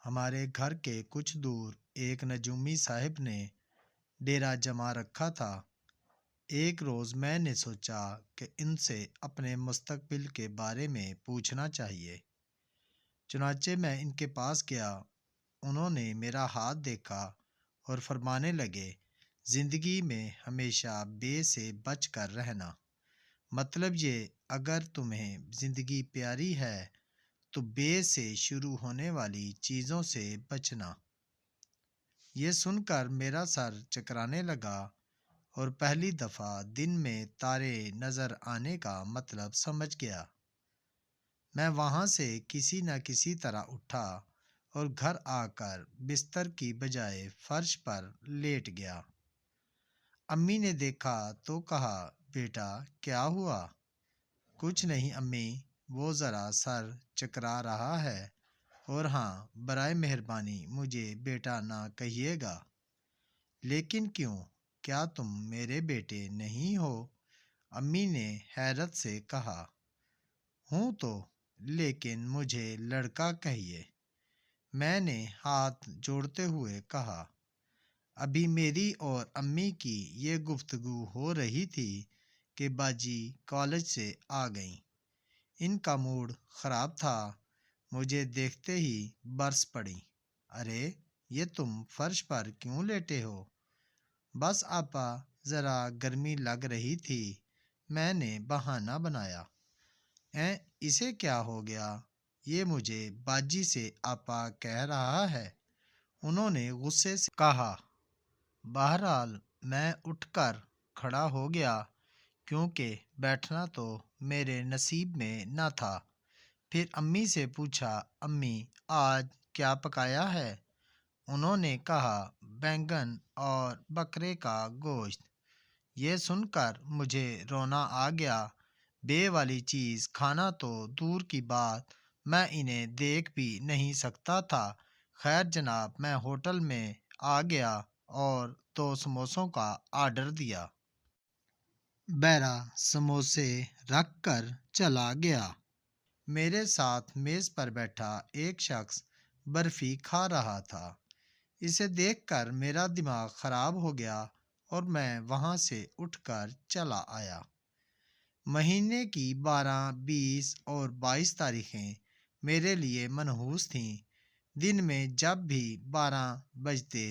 ہمارے گھر کے کچھ دور ایک نجومی صاحب نے ڈیرا جما رکھا تھا۔ ایک روز میں نے سوچا کہ ان سے اپنے مستقبل کے بارے میں پوچھنا چاہیے۔ چنانچہ میں ان کے پاس گیا۔ انہوں نے میرا ہاتھ دیکھا اور فرمانے لگے، زندگی میں ہمیشہ بے سے بچ کر رہنا۔ مطلب یہ، اگر تمہیں زندگی پیاری ہے تو بے سے شروع ہونے والی چیزوں سے بچنا۔ یہ سن کر میرا سر چکرانے لگا اور پہلی دفعہ دن میں تارے نظر آنے کا مطلب سمجھ گیا۔ میں وہاں سے کسی نہ کسی طرح اٹھا اور گھر آ کر بستر کی بجائے فرش پر لیٹ گیا۔ امی نے دیکھا تو کہا، بیٹا کیا ہوا؟ کچھ نہیں امی، وہ ذرا سر چکرا رہا ہے، اور ہاں، برائے مہربانی مجھے بیٹا نہ کہیے گا۔ لیکن کیوں؟ کیا تم میرے بیٹے نہیں ہو؟ امی نے حیرت سے کہا۔ ہوں تو، لیکن مجھے لڑکا کہیے، میں نے ہاتھ جوڑتے ہوئے کہا۔ ابھی میری اور امی کی یہ گفتگو ہو رہی تھی کہ باجی کالج سے آ گئیں۔ ان کا موڈ خراب تھا۔ مجھے دیکھتے ہی برس پڑیں۔ ارے، یہ تم فرش پر کیوں لیٹے ہو؟ بس آپا، ذرا گرمی لگ رہی تھی، میں نے بہانہ بنایا۔ اسے کیا ہو گیا؟ یہ مجھے باجی سے آپا کہہ رہا ہے، انہوں نے غصے سے کہا۔ بہرحال میں اٹھ کر کھڑا ہو گیا، کیونکہ بیٹھنا تو میرے نصیب میں نہ تھا۔ پھر امی سے پوچھا، امی آج کیا پکایا ہے؟ انہوں نے کہا، بینگن اور بکرے کا گوشت۔ یہ سن کر مجھے رونا آ گیا۔ بے والی چیز کھانا تو دور کی بات، میں انہیں دیکھ بھی نہیں سکتا تھا۔ خیر جناب، میں ہوٹل میں آ گیا اور 2 سموسوں کا آرڈر دیا۔ بیرا سموسے رکھ کر چلا گیا۔ میرے ساتھ میز پر بیٹھا ایک شخص برفی کھا رہا تھا۔ اسے دیکھ کر میرا دماغ خراب ہو گیا اور میں وہاں سے اٹھ کر چلا آیا۔ مہینے کی 12، 20 اور 22 تاریخیں میرے لیے منحوس تھیں۔ دن میں جب بھی 12 بجتے،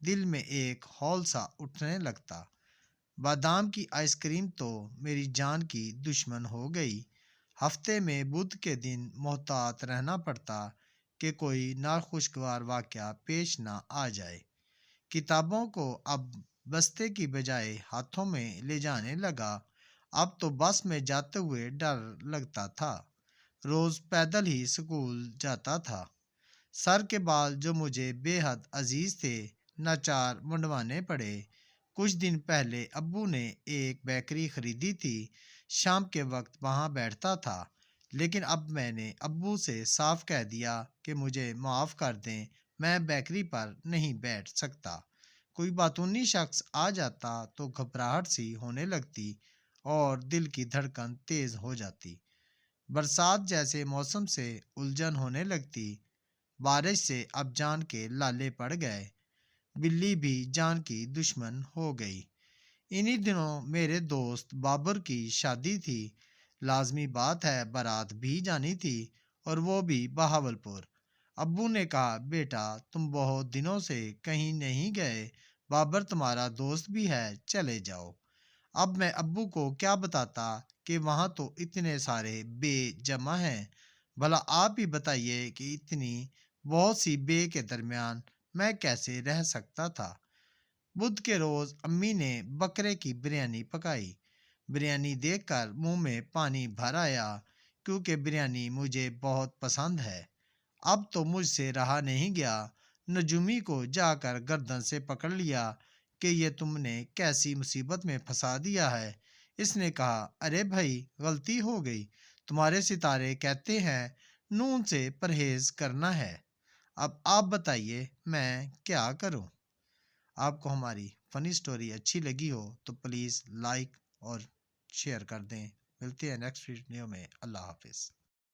دل میں ایک ہول سا اٹھنے لگتا۔ بادام کی آئس کریم تو میری جان کی دشمن ہو گئی۔ ہفتے میں بدھ کے دن محتاط رہنا پڑتا کہ کوئی ناخوشگوار واقعہ پیش نہ آ جائے۔ کتابوں کو اب بستے کی بجائے ہاتھوں میں لے جانے لگا۔ اب تو بس میں جاتے ہوئے ڈر لگتا تھا۔ روز پیدل ہی اسکول جاتا تھا۔ سر کے بال جو مجھے بے حد عزیز تھے، ناچار منڈوانے پڑے۔ کچھ دن پہلے ابو نے ایک بیکری خریدی تھی، شام کے وقت وہاں بیٹھتا تھا، لیکن اب میں نے ابو سے صاف کہہ دیا کہ مجھے معاف کر دیں، میں بیکری پر نہیں بیٹھ سکتا۔ کوئی باتونی شخص آ جاتا تو گھبراہٹ سی ہونے لگتی اور دل کی دھڑکن تیز ہو جاتی۔ برسات جیسے موسم سے الجھن ہونے لگتی۔ بارش سے اب جان کے لالے پڑ گئے۔ بلی بھی جان کی دشمن ہو گئی۔ انہی دنوں میرے دوست بابر کی شادی تھی۔ لازمی بات ہے، بارات بھی جانی تھی، اور وہ بھی بہاولپور۔ ابو نے کہا، بیٹا تم بہت دنوں سے کہیں نہیں گئے، بابر تمہارا دوست بھی ہے، چلے جاؤ۔ اب میں ابو کو کیا بتاتا کہ وہاں تو اتنے سارے بے جمع ہیں۔ بھلا آپ ہی بتائیے کہ اتنی بہت سی بے کے درمیان میں کیسے رہ سکتا تھا۔ بدھ کے روز امی نے بکرے کی بریانی پکائی۔ بریانی دیکھ کر منہ میں پانی بھر آیا، کیونکہ بریانی مجھے بہت پسند ہے۔ اب تو مجھ سے رہا نہیں گیا۔ نجومی کو جا کر گردن سے پکڑ لیا کہ یہ تم نے کیسی مصیبت میں پھنسا دیا ہے۔ اس نے کہا، ارے بھائی، غلطی ہو گئی، تمہارے ستارے کہتے ہیں نون سے پرہیز کرنا ہے۔ اب آپ بتائیے میں کیا کروں؟ آپ کو ہماری فنی سٹوری اچھی لگی ہو تو پلیز لائک اور شیئر کر دیں۔ ملتے ہیں نیکسٹ ویڈیو میں۔ اللہ حافظ۔